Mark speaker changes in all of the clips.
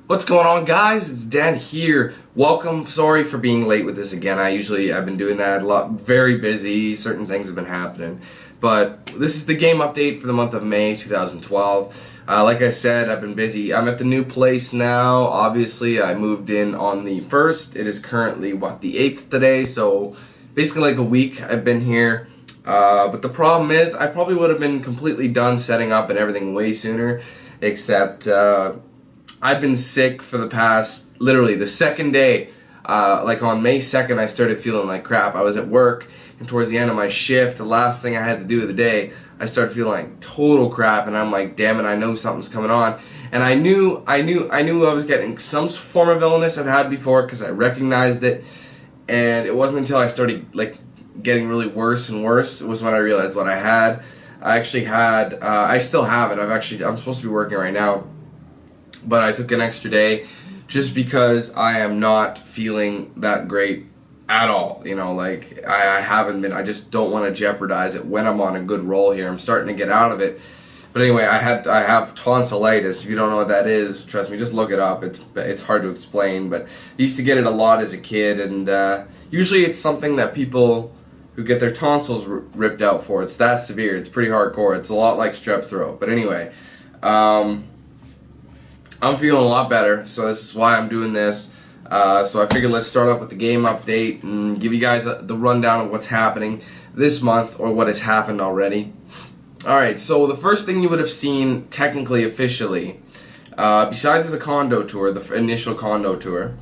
Speaker 1: What's going on, guys? It's Dan here. Welcome. Sorry for being late with this again. I've been doing that a lot. Very busy. Certain things have been happening. But this is the game update for the month of May 2012. Like I said, I've been busy. I'm at the new place now. Obviously, I moved in on the 1st. It is currently, the 8th today. So basically like a week I've been here. But the problem is, I probably would have been completely done setting up and everything way sooner. Except, I've been sick for the past, literally the second day, like on May 2nd I started feeling like crap. I was at work and towards the end of my shift, the last thing I had to do of the day, I started feeling like total crap, and I'm like, damn it, I know something's coming on. And I knew I was getting some form of illness I've had before because I recognized it, and it wasn't until I started like getting really worse and worse, it was when I realized what I had. I actually had, I still have it. I'm supposed to be working right now, but I took an extra day just because I am not feeling that great at all. You know, like I haven't been. I just don't want to jeopardize it when I'm on a good roll here. I'm starting to get out of it. But anyway, I have tonsillitis. If you don't know what that is, trust me, just look it up. It's hard to explain, but I used to get it a lot as a kid, and usually it's something that people who get their tonsils ripped out for. It's that severe. It's pretty hardcore. It's a lot like strep throat. But anyway, I'm feeling a lot better, so this is why I'm doing this. So I figured let's start off with the game update and give you guys the rundown of what's happening this month, or what has happened already. Alright, so the first thing you would have seen, technically, officially, besides the condo tour, the initial condo tour,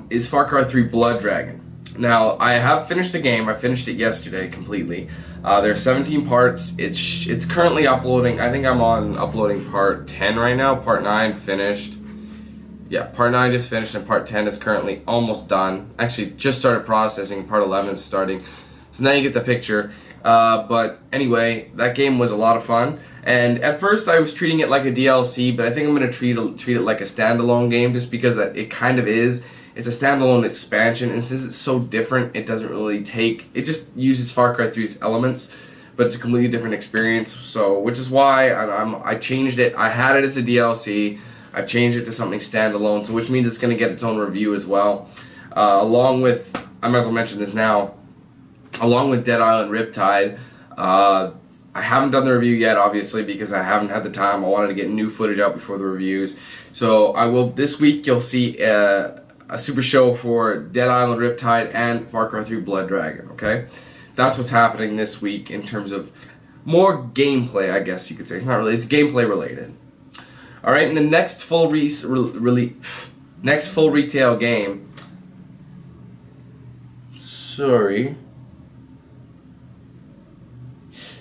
Speaker 1: is Far Cry 3 Blood Dragon. Now, I have finished the game. I finished it yesterday completely. There are 17 parts. It's currently uploading. I think I'm on uploading part 10 right now. Part 9 finished. Yeah, part 9 just finished, and part 10 is currently almost done. Actually, just started processing. Part 11 is starting. So now you get the picture. But anyway, that game was a lot of fun. And at first I was treating it like a DLC, but I think I'm going to treat it like a standalone game, just because it kind of is. It's a standalone expansion, and since it's so different, it doesn't really it just uses Far Cry 3's elements, but it's a completely different experience, so, which is why I changed it. I had it as a DLC, I've changed it to something standalone, so which means it's going to get its own review as well. Along with, I might as well mention this now, along with Dead Island Riptide. I haven't done the review yet, obviously, because I haven't had the time. I wanted to get new footage out before the reviews, so I will, this week you'll see a super show for Dead Island Riptide and Far Cry 3 Blood Dragon, okay? That's what's happening this week in terms of more gameplay, I guess you could say. It's not really, it's gameplay related. Alright, and the next full retail game, sorry,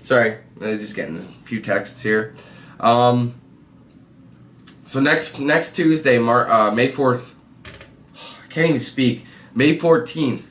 Speaker 1: I'm just getting a few texts here. So next Tuesday, May 4th, can't even speak. May 14th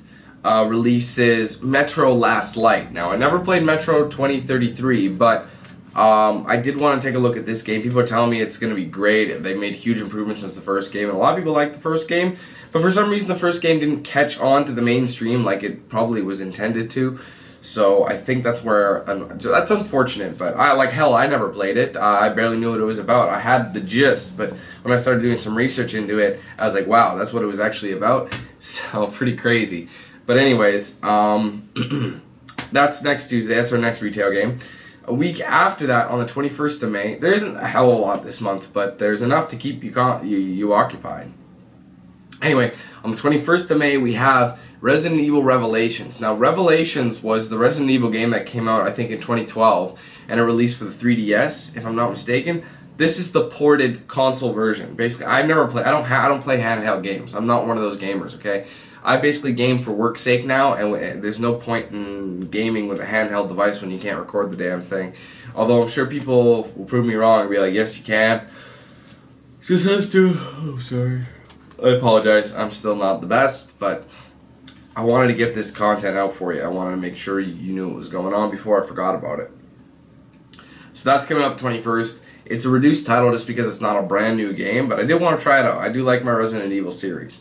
Speaker 1: releases Metro Last Light. Now, I never played Metro 2033, but I did want to take a look at this game. People are telling me it's going to be great. They made huge improvements since the first game, and a lot of people like the first game, but for some reason the first game didn't catch on to the mainstream like it probably was intended to. So I think that's where, that's unfortunate, but I never played it. I barely knew what it was about. I had the gist, but when I started doing some research into it, I was like, wow, that's what it was actually about. So pretty crazy. But anyways, that's next Tuesday. That's our next retail game. A week after that, on the 21st of May, there isn't a hell of a lot this month, but there's enough to keep you occupied. Anyway, on the 21st of May, we have Resident Evil Revelations. Now, Revelations was the Resident Evil game that came out, I think, in 2012, and it released for the 3DS, if I'm not mistaken. This is the ported console version. Basically, I don't play handheld games. I'm not one of those gamers, okay? I basically game for work's sake now, and there's no point in gaming with a handheld device when you can't record the damn thing. Although I'm sure people will prove me wrong and be like, yes, you can. Just have to. Oh, sorry. I apologize. I'm still not the best, but I wanted to get this content out for you. I wanted to make sure you knew what was going on before I forgot about it. So that's coming out the 21st. It's a reduced title just because it's not a brand new game, but I did want to try it out. I do like my Resident Evil series.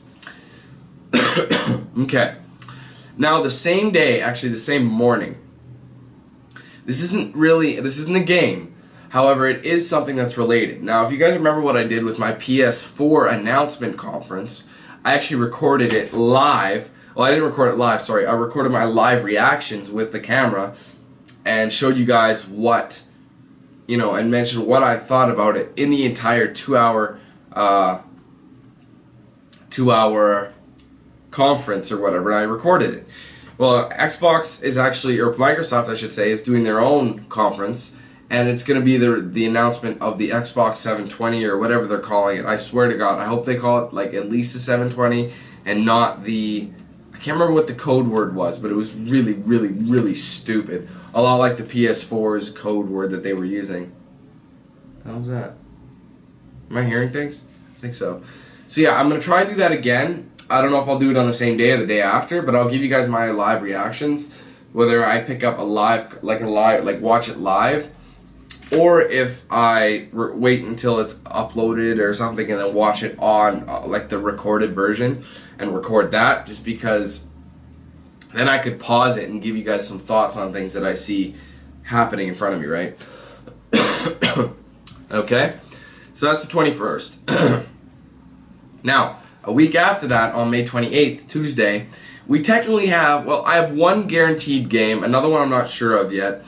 Speaker 1: Okay. Now, the same day, actually the same morning, this isn't a game, However, it is something that's related. Now, if you guys remember what I did with my PS4 announcement conference, I actually recorded it live. Well, I didn't record it live, sorry. I recorded my live reactions with the camera and showed you guys what, and mentioned what I thought about it in the entire 2-hour conference or whatever, and I recorded it. Well, Xbox is actually, or Microsoft I should say, is doing their own conference, and it's going to be the announcement of the Xbox 720 or whatever they're calling it. I swear to God, I hope they call it like at least the 720 and not the, I can't remember what the code word was, but it was really, really, really stupid. A lot like the PS4's code word that they were using. How's that? Am I hearing things? I think so. So yeah, I'm going to try and do that again. I don't know if I'll do it on the same day or the day after, but I'll give you guys my live reactions, whether I pick up watch it live, or if I wait until it's uploaded or something and then watch it on like the recorded version and record that, just because then I could pause it and give you guys some thoughts on things that I see happening in front of me, right? Okay, so that's the 21st. Now, a week after that, on May 28th, Tuesday, we technically have, well, I have one guaranteed game, another one I'm not sure of yet,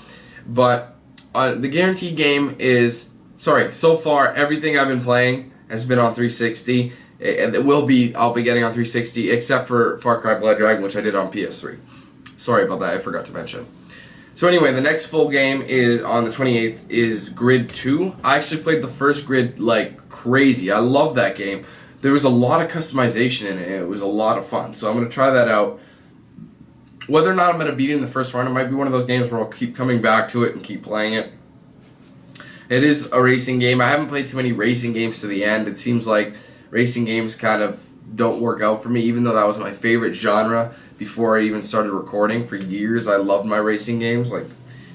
Speaker 1: but the guaranteed game is, so far everything I've been playing has been on 360, and I'll be getting on 360, except for Far Cry Blood Dragon, which I did on PS3. Sorry about that, I forgot to mention. So anyway, the next full game is on the 28th is Grid 2. I actually played the first Grid like crazy. I love that game. There was a lot of customization in it, and it was a lot of fun. So I'm going to try that out. Whether or not I'm going to beat it in the first round, it might be one of those games where I'll keep coming back to it and keep playing it. It is a racing game. I haven't played too many racing games to the end. It seems like racing games kind of don't work out for me, even though that was my favorite genre before I even started recording. For years, I loved my racing games. Like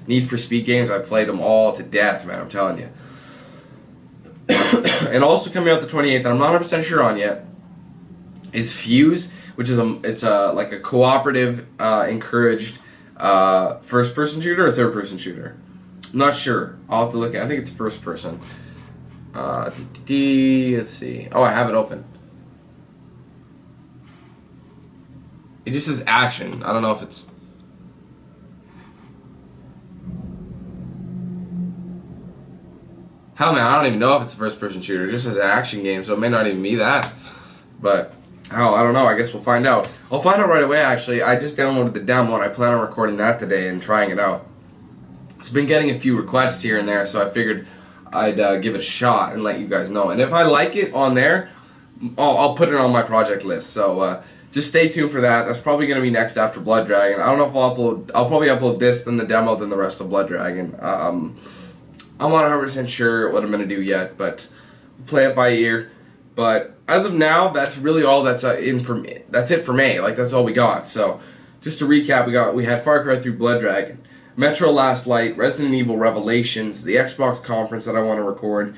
Speaker 1: Need for Speed games, I played them all to death, man, I'm telling you. And also coming out the 28th, that I'm not 100% sure on yet, is Fuse, which is like a cooperative, encouraged first-person shooter or third-person shooter. I'm not sure. I'll have to look at it. I think it's first-person. Let's see. Oh, I have it open. It just says action. I don't know if it's... Hell man, I don't even know if it's a first-person shooter. It just says action game, so it may not even be that. But, hell, I don't know. I guess we'll find out. I'll find out right away, actually. I just downloaded the demo, and I plan on recording that today and trying it out. It's been getting a few requests here and there, so I figured I'd give it a shot and let you guys know. And if I like it on there, I'll put it on my project list. So, just stay tuned for that. That's probably going to be next after Blood Dragon. I don't know if I'll probably upload this, then the demo, then the rest of Blood Dragon. I'm not 100% sure what I'm going to do yet, but play it by ear. But as of now, that's really all that's in for me. That's it for May. Like, that's all we got. So, just to recap, we had Far Cry 3 Blood Dragon, Metro Last Light, Resident Evil Revelations, the Xbox conference that I want to record,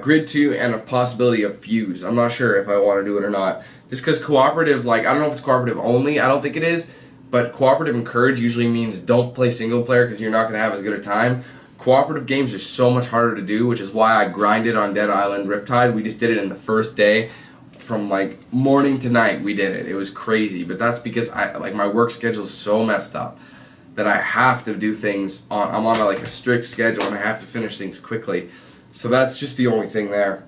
Speaker 1: Grid 2, and a possibility of Fuse. I'm not sure if I want to do it or not. Just because cooperative, like, I don't know if it's cooperative only. I don't think it is. But cooperative encourage usually means don't play single player because you're not going to have as good a time. Cooperative games are so much harder to do, which is why I grinded on Dead Island Riptide. We just did it in the first day. From like morning to night we did it. It was crazy, but that's because my work schedule is so messed up that I have to do things I'm on a strict schedule and I have to finish things quickly. So that's just the only thing there.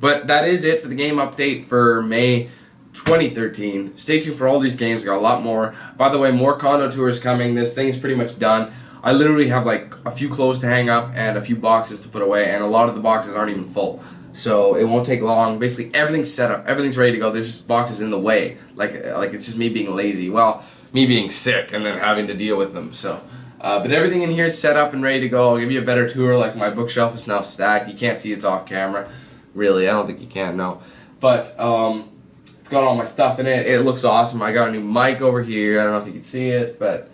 Speaker 1: But that is it for the game update for May 2013. Stay tuned for all these games. Got a lot more. By the way, more condo tours coming. This thing's pretty much done. I literally have like a few clothes to hang up and a few boxes to put away, and a lot of the boxes aren't even full. So it won't take long. Basically everything's set up, everything's ready to go. There's just boxes in the way. Like it's just me being lazy. Well, me being sick and then having to deal with them. So, but everything in here is set up and ready to go. I'll give you a better tour. Like my bookshelf is now stacked. You can't see it's off camera. Really, I don't think you can, no. But it's got all my stuff in it. It looks awesome. I got a new mic over here. I don't know if you can see it, but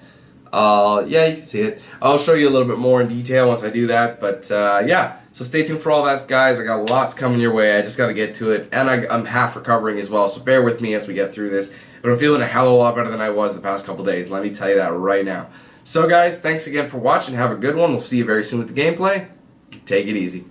Speaker 1: yeah, you can see it. I'll show you a little bit more in detail once I do that, but yeah, so stay tuned for all that, guys. I got lots coming your way. I just got to get to it, and I'm half recovering as well, so bear with me as we get through this. But I'm feeling a hell of a lot better than I was the past couple days, let me tell you that right now. So guys, thanks again for watching. Have a good one. We'll see you very soon with the gameplay. Take it easy.